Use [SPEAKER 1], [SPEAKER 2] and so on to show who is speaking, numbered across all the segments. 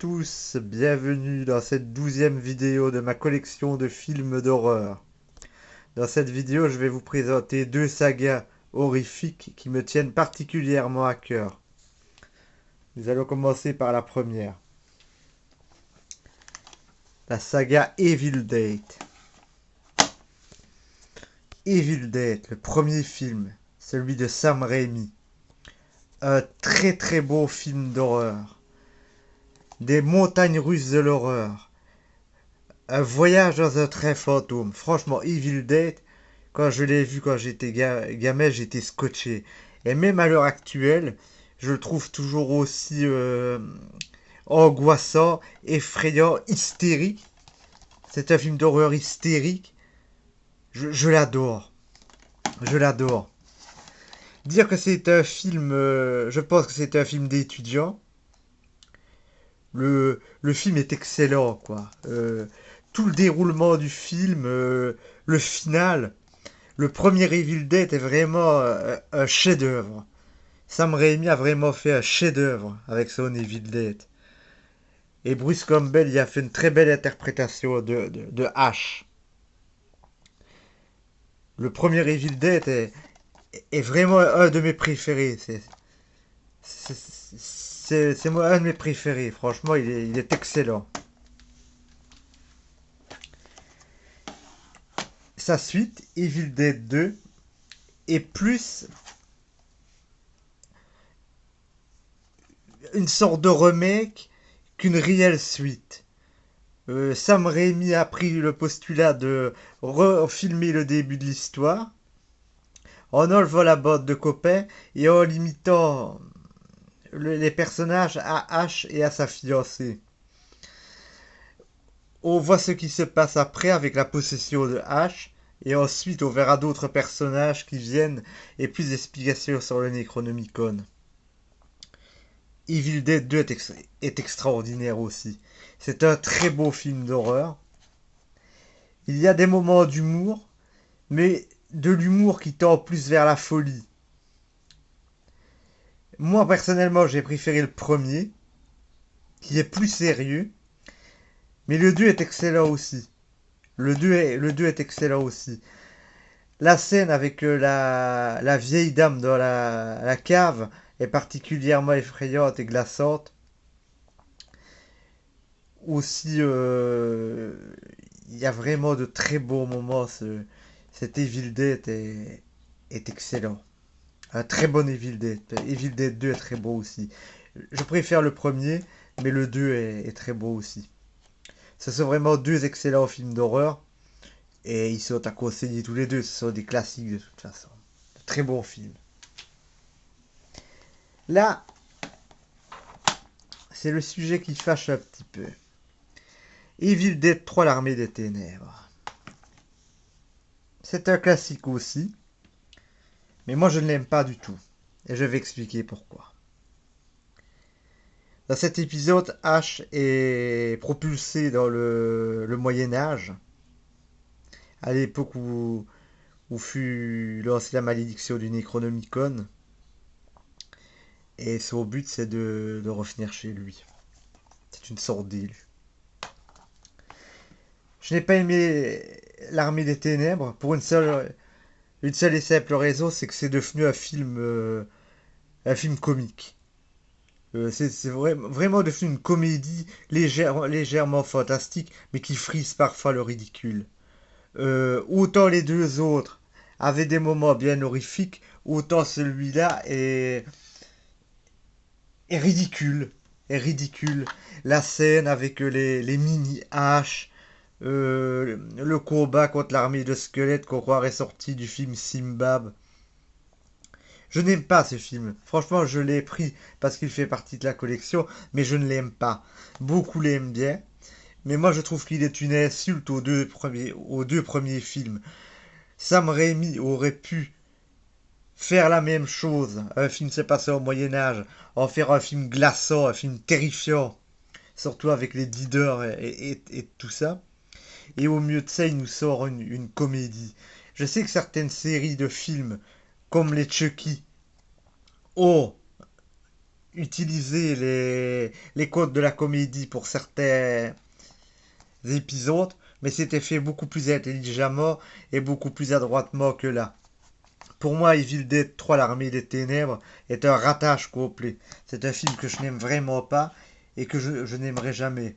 [SPEAKER 1] tous, bienvenue dans cette 12e vidéo de ma collection de films d'horreur. Dans cette vidéo, je vais vous présenter deux sagas horrifiques qui me tiennent particulièrement à cœur. Nous allons commencer par la première. La saga Evil Dead. Evil Dead, le premier film, celui de Sam Raimi. Un très très beau film d'horreur. Des montagnes russes de l'horreur. Un voyage dans un train fantôme. Franchement, Evil Dead, quand je l'ai vu quand j'étais gamin, j'étais scotché. Et même à l'heure actuelle, je le trouve toujours aussi angoissant, effrayant, hystérique. C'est un film d'horreur hystérique. Je l'adore. Je l'adore. Dire que c'est un film, je pense que c'est un film d'étudiant. Le film est excellent, quoi. Tout le déroulement du film, le final, le premier Evil Dead est vraiment un chef-d'œuvre. Sam Raimi a vraiment fait un chef-d'œuvre avec son Evil Dead. Et Bruce Campbell y a fait une très belle interprétation de Ash. Le premier Evil Dead est vraiment un de mes préférés. C'est moi un de mes préférés. Franchement, il est excellent. Sa suite, Evil Dead 2, est plus une sorte de remake qu'une réelle suite. Sam Raimi a pris le postulat de refilmer le début de l'histoire en enlevant la bande de copains et en limitant les personnages à Ash et à sa fiancée. On voit ce qui se passe après avec la possession de Ash et ensuite on verra d'autres personnages qui viennent et plus d'explications sur le Necronomicon. Evil Dead 2 est extraordinaire aussi. C'est un très beau film d'horreur. Il y a des moments d'humour, mais de l'humour qui tend plus vers la folie. Moi, personnellement, j'ai préféré le premier, qui est plus sérieux, mais le 2 est excellent aussi. Le 2 est excellent aussi. La scène avec la vieille dame dans la cave est particulièrement effrayante et glaçante. Aussi, il y a vraiment de très beaux moments. Cet Evil Dead est excellent. Un très bon Evil Dead. Evil Dead 2 est très beau aussi. Je préfère le premier, mais le 2 est très beau aussi. Ce sont vraiment deux excellents films d'horreur. Et ils sont à conseiller tous les deux. Ce sont des classiques de toute façon. De très bons films. Là, c'est le sujet qui fâche un petit peu. Evil Dead 3, l'armée des ténèbres. C'est un classique aussi. Mais moi je ne l'aime pas du tout. Et je vais expliquer pourquoi. Dans cet épisode, Ash est propulsé dans le Moyen Âge. À l'époque où fut lancée la malédiction du Necronomicon. Et son but c'est de revenir chez lui. C'est une sorte d'élu. Je n'ai pas aimé l'armée des ténèbres pour une seule et simple raison, c'est que c'est devenu un film comique. C'est vraiment devenu une comédie légèrement fantastique, mais qui frise parfois le ridicule. Autant les deux autres avaient des moments bien horrifiques, autant celui-là est ridicule. Est ridicule. La scène avec les mini-haches, le combat contre l'armée de squelettes qu'on croirait sorti du film Simbab. Je n'aime pas ce film. Franchement, je l'ai pris parce qu'il fait partie de la collection, mais je ne l'aime pas. Beaucoup l'aiment bien, mais moi je trouve qu'il est une insulte aux deux premiers films. Sam Raimi aurait pu faire la même chose. Un film s'est passé au Moyen Âge, en faire un film glaçant, un film terrifiant, surtout avec les leaders et tout ça. Et au mieux de ça, il nous sort une comédie. Je sais que certaines séries de films, comme les Chucky, ont utilisé les codes de la comédie pour certains épisodes, mais c'était fait beaucoup plus intelligemment et beaucoup plus adroitement que là. Pour moi, Evil Dead 3, l'Armée des Ténèbres, est un ratage complet. C'est un film que je n'aime vraiment pas et que je n'aimerais jamais.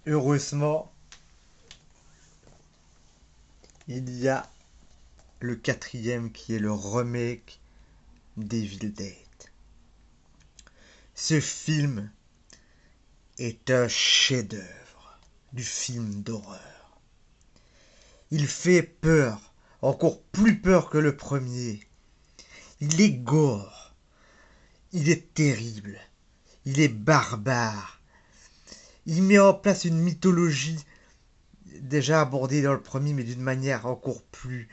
[SPEAKER 1] Heureusement, il y a le quatrième qui est le remake d'Evil Dead. Ce film est un chef-d'œuvre du film d'horreur. Il fait peur, encore plus peur que le premier. Il est gore, il est terrible, il est barbare. Il met en place une mythologie déjà abordée dans le premier, mais d'une manière encore plus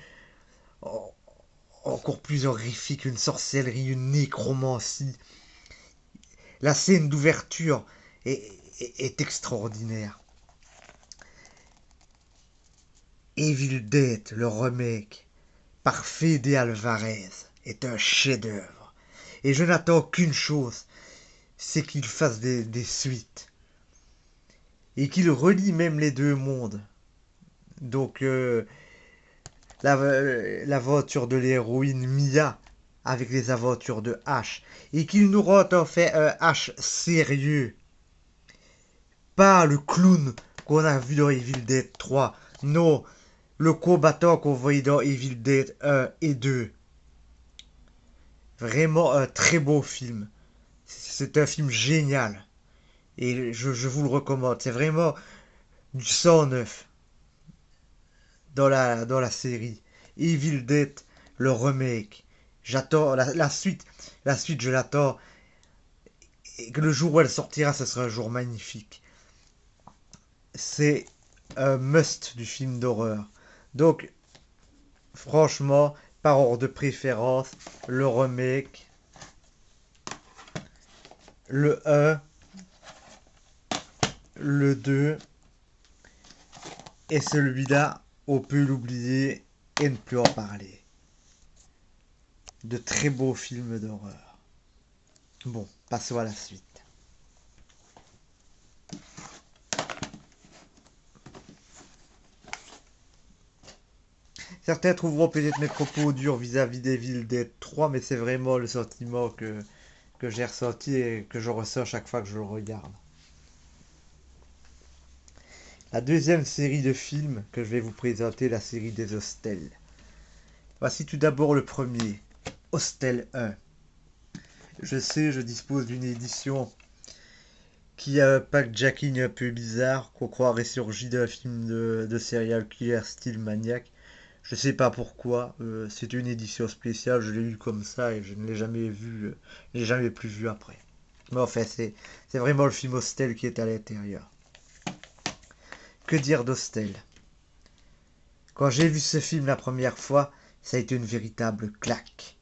[SPEAKER 1] horrifique, une sorcellerie, une nécromancie. La scène d'ouverture est extraordinaire. Evil Dead, le remake, par Fede Alvarez, est un chef-d'œuvre. Et je n'attends qu'une chose, c'est qu'il fasse des suites. Et qu'il relie même les deux mondes. Donc, l'aventure de l'héroïne Mia avec les aventures de Ash. Et qu'il nous rende en fait un Ash sérieux. Pas le clown qu'on a vu dans Evil Dead 3. Non, le combattant qu'on voyait dans Evil Dead 1 et 2. Vraiment un très beau film. C'est un film génial. Et je vous le recommande. C'est vraiment du 109 dans la série. Evil Dead, le remake. J'attends la suite. La suite, je l'attends. Et que le jour où elle sortira, ce sera un jour magnifique. C'est un must du film d'horreur. Donc, franchement, par ordre de préférence, le remake, le 1, le 2 et celui-là, on peut l'oublier et ne plus en parler. De très beaux films d'horreur. Bon, passons à la suite. Certains trouveront peut-être mes propos durs vis-à-vis d'Evil Dead 3, mais c'est vraiment le sentiment que j'ai ressenti et que je ressens chaque fois que je le regarde. La deuxième série de films que je vais vous présenter, la série des Hostels. Voici tout d'abord le premier, Hostel 1. Je sais, je dispose d'une édition qui a un packaging un peu bizarre, qu'on croirait surgi d'un film de serial killer style maniaque. Je sais pas pourquoi, c'est une édition spéciale, je l'ai eu comme ça et je ne l'ai jamais vu, je l'ai jamais plus vu après. Mais enfin, c'est vraiment le film Hostel qui est à l'intérieur. Que dire d'Hostel? Quand j'ai vu ce film la première fois, ça a été une véritable claque.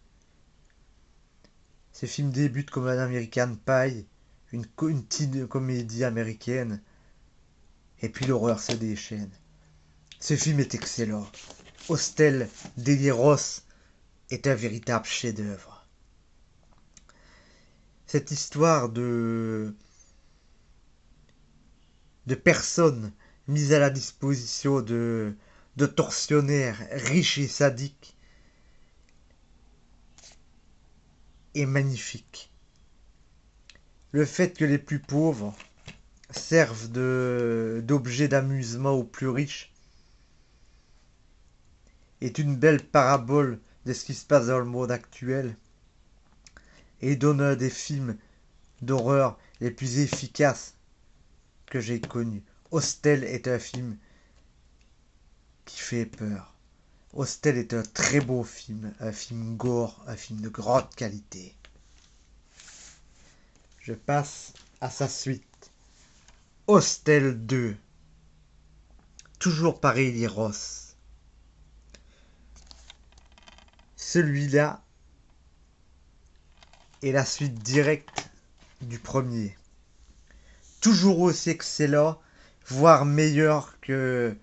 [SPEAKER 1] Ce film débute comme un American Pie, une teen comédie américaine, et puis l'horreur se déchaîne. Ce film est excellent. Hostel d'Eli Roth est un véritable chef-d'œuvre. Cette histoire de personnes mises à la disposition de tortionnaires riches et sadiques est magnifique. Le fait que les plus pauvres servent d'objets d'amusement aux plus riches est une belle parabole de ce qui se passe dans le monde actuel et donne un des films d'horreur les plus efficaces que j'ai connus. Hostel est un film qui fait peur. Hostel est un très beau film, un film gore, un film de grande qualité. Je passe à sa suite. Hostel 2. Toujours par Eli Roth. Celui-là est la suite directe du premier. Toujours aussi excellent, voire meilleur que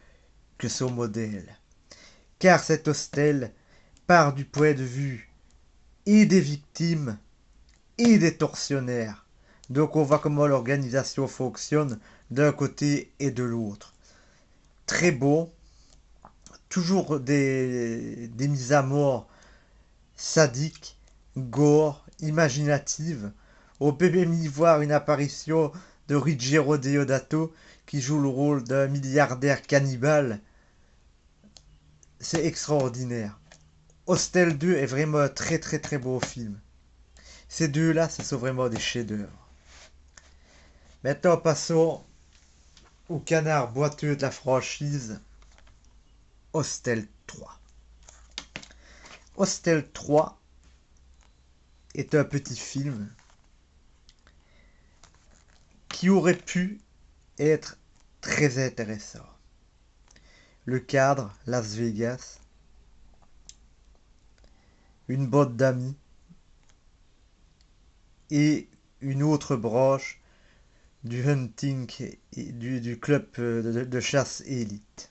[SPEAKER 1] son modèle. Car cet hostel part du point de vue et des victimes et des tortionnaires. Donc on voit comment l'organisation fonctionne d'un côté et de l'autre. Très beau, toujours des mises à mort sadiques, gore, imaginatives. On peut même y voir une apparition de Ruggero Deodato qui joue le rôle d'un milliardaire cannibale. C'est extraordinaire. Hostel 2 est vraiment un très très très beau film. Ces deux-là, ce sont vraiment des chefs-d'œuvre. Maintenant, passons au canard boiteux de la franchise, Hostel 3. Hostel 3 est un petit film qui aurait pu être très intéressant. Le cadre, Las Vegas, une bande d'amis et une autre branche du hunting et du club de chasse élite.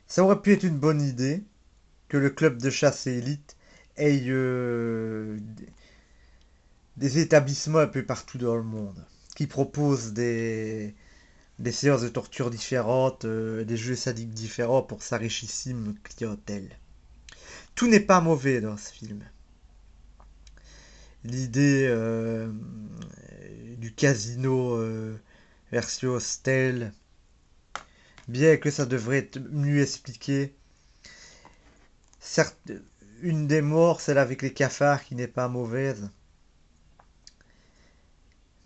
[SPEAKER 1] Ça aurait pu être une bonne idée que le club de chasse élite ait des établissements un peu partout dans le monde qui proposent des séances de torture différentes, des jeux sadiques différents pour sa richissime clientèle. Tout n'est pas mauvais dans ce film. L'idée du casino version hostel, bien que ça devrait être mieux expliqué. Certes, une des morts, celle avec les cafards, qui n'est pas mauvaise.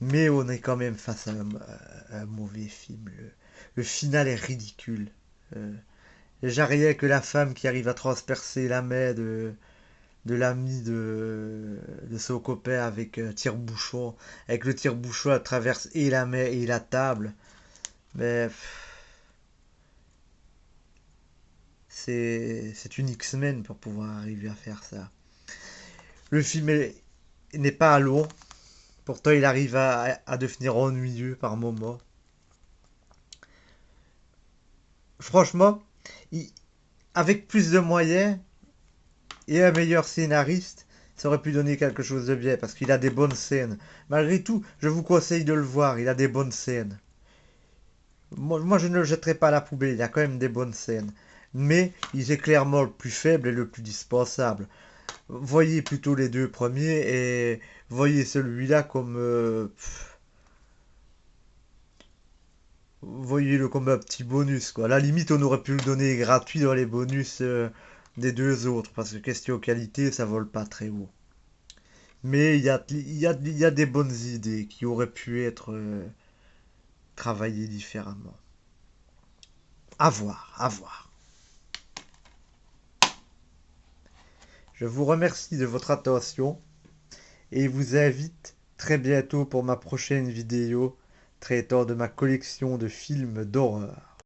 [SPEAKER 1] Mais on est quand même face à un mauvais film. Le final est ridicule. Euh, Déjà rien que la femme qui arrive à transpercer la main de l'ami de son copain avec un tire-bouchon. Avec le tire-bouchon, elle traverse et la main et la table. Mais c'est une X-Men pour pouvoir arriver à faire ça. Le film n'est pas long. Pourtant, il arrive à devenir ennuyeux par moments. Franchement, il- avec plus de moyens et un meilleur scénariste, ça aurait pu donner quelque chose de bien parce qu'il a des bonnes scènes. Malgré tout, je vous conseille de le voir, il a des bonnes scènes. Moi, je ne le jetterai pas à la poubelle, il a quand même des bonnes scènes. Mais il est clairement le plus faible et le plus dispensable. Voyez plutôt les deux premiers et voyez celui-là comme voyez-le comme un petit bonus, quoi. À la limite, on aurait pu le donner gratuit dans les bonus des deux autres, parce que question qualité, ça vole pas très haut. Mais il y a des bonnes idées qui auraient pu être travaillées différemment. À voir, à voir. Je vous remercie de votre attention et vous invite très bientôt pour ma prochaine vidéo traitant de ma collection de films d'horreur.